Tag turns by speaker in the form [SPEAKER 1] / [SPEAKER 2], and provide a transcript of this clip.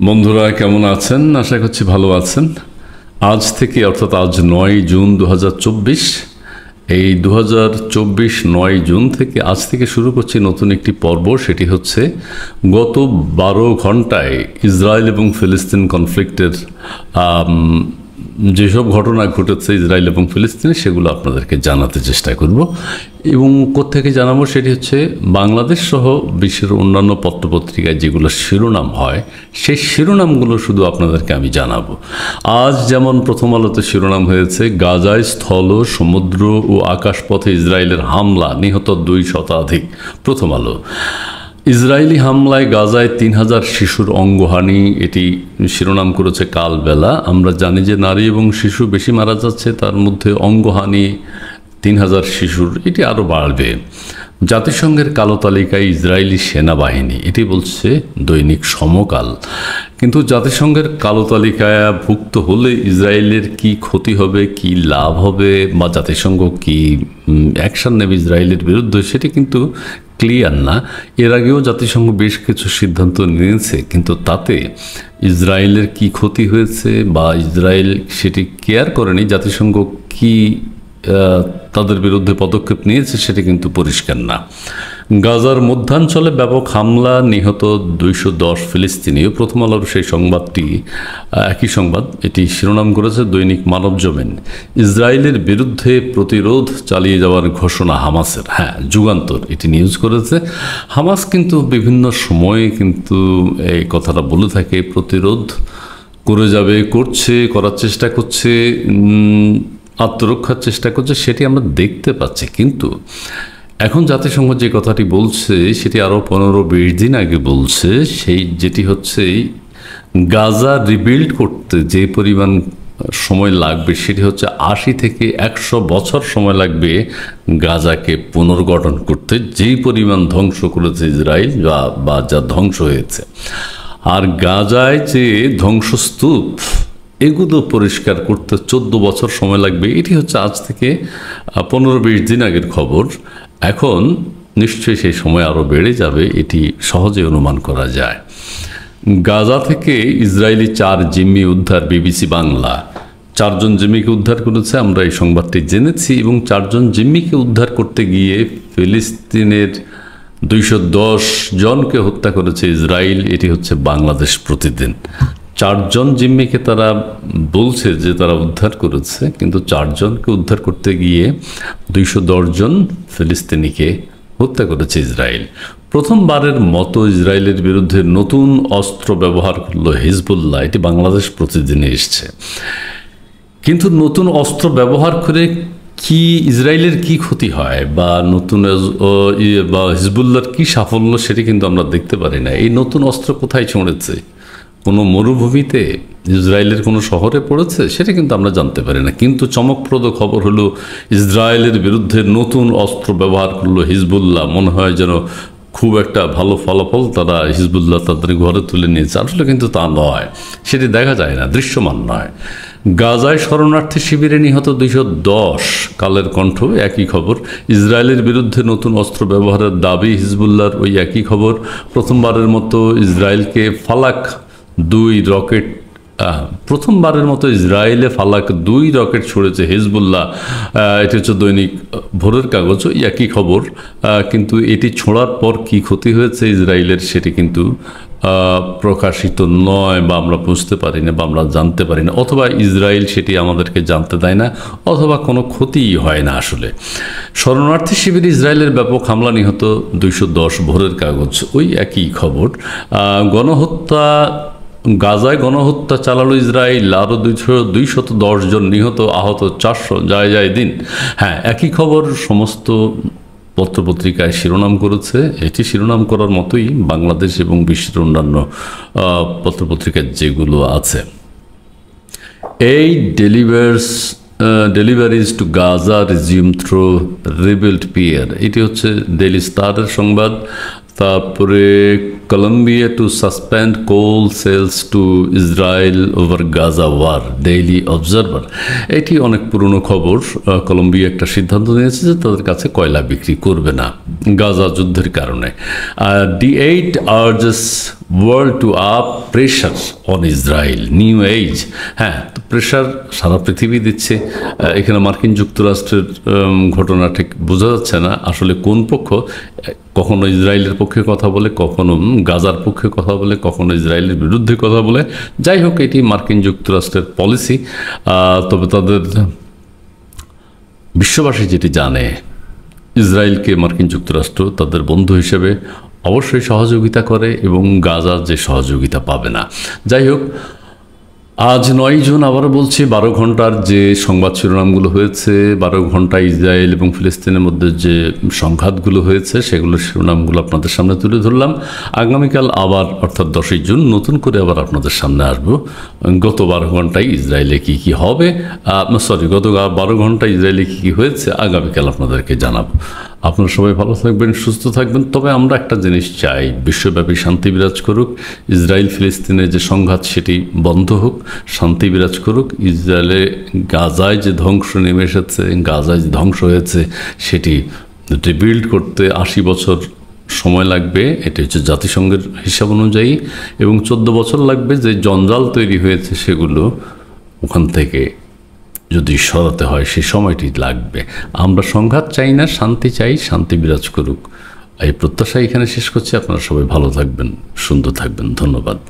[SPEAKER 1] বন্ধুরা কেমন আছেন? আশা করছি ভালো আছেন। আজ থেকে অর্থাৎ আজ 9 জুন 2024, এই 2024 9 জুন থেকে আজ থেকে শুরু করছি নতুন একটি পর্ব। সেটি হচ্ছে গত 12 ঘন্টায় ইসরায়েল এবং ফিলিস্তিন কনফ্লিক্টের যেসব ঘটনা ঘটেছে ইসরায়েল এবং ফিলিস্তিনে, সেগুলো আপনাদেরকে জানাতে চেষ্টা করব। এবং কোত্থেকে জানাবো সেটি হচ্ছে বাংলাদেশ সহ বিশ্বের অন্যান্য পত্রপত্রিকায় যেগুলো শিরোনাম হয়, সেই শিরোনামগুলো শুধু আপনাদেরকে আমি জানাবো। আজ যেমন প্রথম আলোতে শিরোনাম হয়েছে গাজায় স্থল, সমুদ্র ও আকাশপথে ইসরায়েলের হামলা, নিহত 2 শতাধিক। প্রথম আলো। ইসরায়েলি হামলায় গাজায় 3000 শিশুর অঙ্গহানি, এটি শিরোনাম করেছে কালবেলা। আমরা জানি যে নারী এবং শিশু বেশি মারা যাচ্ছে, তার মধ্যে অঙ্গহানি 3000 শিশুর, এটি আরও বাড়বে। জাতিসংঘের কালো তালিকায় ইসরায়েলি সেনাবাহিনী, এটি বলছে দৈনিক সমকাল। কিন্তু জাতিসংঘের কালো তালিকায় ভুক্ত হলে ইসরায়েলের কি ক্ষতি হবে, কি লাভ হবে, বা জাতিসংঘ কি অ্যাকশন নেবে ইসরায়েলের বিরুদ্ধে, সেটি কিন্তু ক্লিয়ার না। এর আগেও জাতিসংঘ বেশ কিছু সিদ্ধান্ত নিয়েছে, কিন্তু তাতে ইসরায়েলের কি ক্ষতি হয়েছে বা ইসরায়েল সেটি কেয়ার করেনি, জাতিসংঘ কি তাদের বিরুদ্ধে পদক্ষেপ নিয়েছে সেটি কিন্তু পরিষ্কার না। গাজার মধ্যাঞ্চলে ব্যাপক হামলা, নিহত 210 ফিলিস্তিনীয়। প্রথম আলোর সেই সংবাদটি একই সংবাদ, এটি শিরোনাম করেছে দৈনিক মানবজমিন। ইসরায়েলের বিরুদ্ধে প্রতিরোধ চালিয়ে যাওয়ার ঘোষণা হামাসের। হ্যাঁ, যুগান্তর এটি নিউজ করেছে। হামাস কিন্তু বিভিন্ন সময়ে কিন্তু এই কথাটা বলে থাকে, প্রতিরোধ করে যাবে, করার চেষ্টা করছে, আত্মরক্ষার চেষ্টা করছে, সেটি আমরা দেখতে পাচ্ছি। কিন্তু এখন জাতিসংঘ যে কথাটি বলছে সেটি আরও 15-20 দিন আগে বলছে, সেই যেটি হচ্ছে গাজা রিবিল্ড করতে যে পরিমাণ সময় লাগবে সেটি হচ্ছে 80 থেকে 100 বছর সময় লাগবে গাজাকে পুনর্গঠন করতে, যেই পরিমাণ ধ্বংস করেছে ইসরায়েল বা যা ধ্বংস হয়েছে। আর গাজায় যে ধ্বংসস্তূপ, এগুলো পরিষ্কার করতে 14 বছর সময় লাগবে। এটি হচ্ছে আজ থেকে 15-20 দিন আগের খবর। এখন নিশ্চয়ই সেই সময় আরও বেড়ে যাবে, এটি সহজে অনুমান করা যায়। গাজা থেকে ইসরায়েলি 4 জিম্মি উদ্ধার, বিবিসি বাংলা। 4 জন জিম্মিকে উদ্ধার করেছে, আমরা এই সংবাদটি জেনেছি। এবং 4 জন জিম্মিকে উদ্ধার করতে গিয়ে ফিলিস্তিনের 210 জনকে হত্যা করেছে ইসরায়েল, এটি হচ্ছে বাংলাদেশ প্রতিদিন। 4 জন জিম্মিকে তারা বলছে যে তারা উদ্ধার করেছে, কিন্তু 4 জনকে উদ্ধার করতে গিয়ে 210 জন ফিলিস্তিনিকে হত্যা করেছে ইসরায়েল। প্রথমবারের মতো ইসরায়েলের বিরুদ্ধে নতুন অস্ত্র ব্যবহার করলো হিজবুল্লাহ, এটি বাংলাদেশ প্রতিদিনে এসছে। কিন্তু নতুন অস্ত্র ব্যবহার করে কি ইসরায়েলের কি ক্ষতি হয় বা নতুন বা হিজবুল্লাহর কি সাফল্য, সেটি কিন্তু আমরা দেখতে পারি না। এই নতুন অস্ত্র কোথায় ছড়েছে? কোনো মরুভূমিতে, ইসরায়েলের কোনো শহরে পড়েছে, সেটা কিন্তু আমরা জানতে পারি না। কিন্তু চমকপ্রদ খবর হলো ইসরায়েলের বিরুদ্ধে নতুন অস্ত্র ব্যবহার করলো হিজবুল্লাহ। মনে হয় যেন খুব একটা ভালো ফলাফল তারা হিজবুল্লাহ তাদের ঘরে তুলে নিয়েছে, আসলে কিন্তু তা নয়, সেটি দেখা যায় না, দৃশ্যমান নয়। গাজায় শরণার্থী শিবিরে নিহত 210, কালের কণ্ঠ একই খবর। ইসরায়েলের বিরুদ্ধে নতুন অস্ত্র ব্যবহারের দাবি হিজবুল্লাহর, ওই একই খবর। প্রথমবারের মতো ইসরায়েলকে ফালাক 2 রকেট, প্রথমবারের মতো ইসরায়েলে ফালাক 2 রকেট ছড়েছে হিজবুল্লাহ, এটি হচ্ছে দৈনিক ভোরের কাগজ, একই খবর। কিন্তু এটি ছোঁড়ার পর কি ক্ষতি হয়েছে ইসরায়েলের সেটি কিন্তু প্রকাশিত নয়, বা আমরা বুঝতে পারি না, বা আমরা জানতে পারি না, অথবা ইসরায়েল সেটি আমাদেরকে জানতে দেয় না, অথবা কোনো ক্ষতিই হয় না আসলে। শরণার্থী শিবিরে ইসরায়েলের ব্যাপক হামলা, নিহত 210, ভোরের কাগজ, ওই একই খবর। গণহত্যা, গাজায় গণহত্যা চালালো ইসরায়েল, আরও 210 জন নিহত, আহত 400, যায় দিন। হ্যাঁ, একই খবর সমস্ত পত্রপত্রিকায় শিরোনাম করেছে। এটি শিরোনাম করার মতোই বাংলাদেশ এবং বিশ্বের অন্যান্য পত্রপত্রিকায় যেগুলো আছে। এই deliveries to Gaza resume through rebuild pier, এটি হচ্ছে ডেইলি স্টারের সংবাদ। তারপরে Colombia to suspend coal sales to Israel over Gaza war, Daily Observer। এটি অনেক পুরনো খবর। কলম্বিয়া একটা সিদ্ধান্ত নিয়েছে যে তাদের কাছে কয়লা বিক্রি করবে না গাজা যুদ্ধের কারণে। D8 urges world to up pressure on Israel, new age। হ্যাঁ, তো প্রেশার সারা পৃথিবী দিচ্ছে। এখানে মার্কিন যুক্তরাষ্ট্রের ঘটনা ঠিক বোঝা যাচ্ছে না আসলে কোন পক্ষ, কখনো ইসরায়েলের পক্ষে কথা বলে, কখনো গাজার পক্ষে কথা বলে, কখনো ইসরায়েলের বিরুদ্ধে কথা বলে। যাই হোক, এটি মার্কিন যুক্তরাষ্ট্রের পলিসি। তবে তাদের বিশ্ববাসী যেটি জানে, ইসরায়েলকে মার্কিন যুক্তরাষ্ট্র তাদের বন্ধু হিসেবে অবশ্যই সহযোগিতা করে এবং গাজার যে সহযোগিতা পাবে না। যাই হোক, আজ 9 জুন, আবারও বলছি, 12 ঘন্টার যে সংবাদ শিরোনামগুলো হয়েছে, 12 ঘন্টা ইসরায়েল এবং ফিলিস্তিনের মধ্যে যে সংঘাতগুলো হয়েছে, সেগুলোর শিরোনামগুলো আপনাদের সামনে তুলে ধরলাম। আগামীকাল আবার, অর্থাৎ 10 জুন, নতুন করে আবার আপনাদের সামনে আসবো। গত 12 ঘন্টায় ইসরায়েলে কী কী হবে, গত 12 ঘন্টায় ইসরায়েলে কী কী হয়েছে, আগামীকাল আপনাদেরকে জানাবো। আপনারা সবাই ভালো থাকবেন, সুস্থ থাকবেন। তবে আমরা একটা জিনিস চাই, বিশ্বব্যাপী শান্তি বিরাজ করুক। ইসরায়েল ফিলিস্তিনের যে সংঘাত সেটি বন্ধ হোক, শান্তি বিরাজ করুক। ইসরায়েলে গাজায় যে ধ্বংস নেমে এসেছে, গাজায় যে ধ্বংস হয়েছে, সেটি রিবিল্ড করতে 80 বছর সময় লাগবে। এটি হচ্ছে জাতিসংঘের হিসাব অনুযায়ী, এবং 14 বছর লাগবে যে জঞ্জাল তৈরি হয়েছে সেগুলো ওখান থেকে যদি সরাতে হয়, সে সময়টি লাগবে। আমরা সংঘাত চাই না, শান্তি চাই, শান্তি বিরাজ করুক। এই প্রত্যাশা এখানে শেষ করছি। আপনারা সবাই ভালো থাকবেন, সুন্দর থাকবেন। ধন্যবাদ।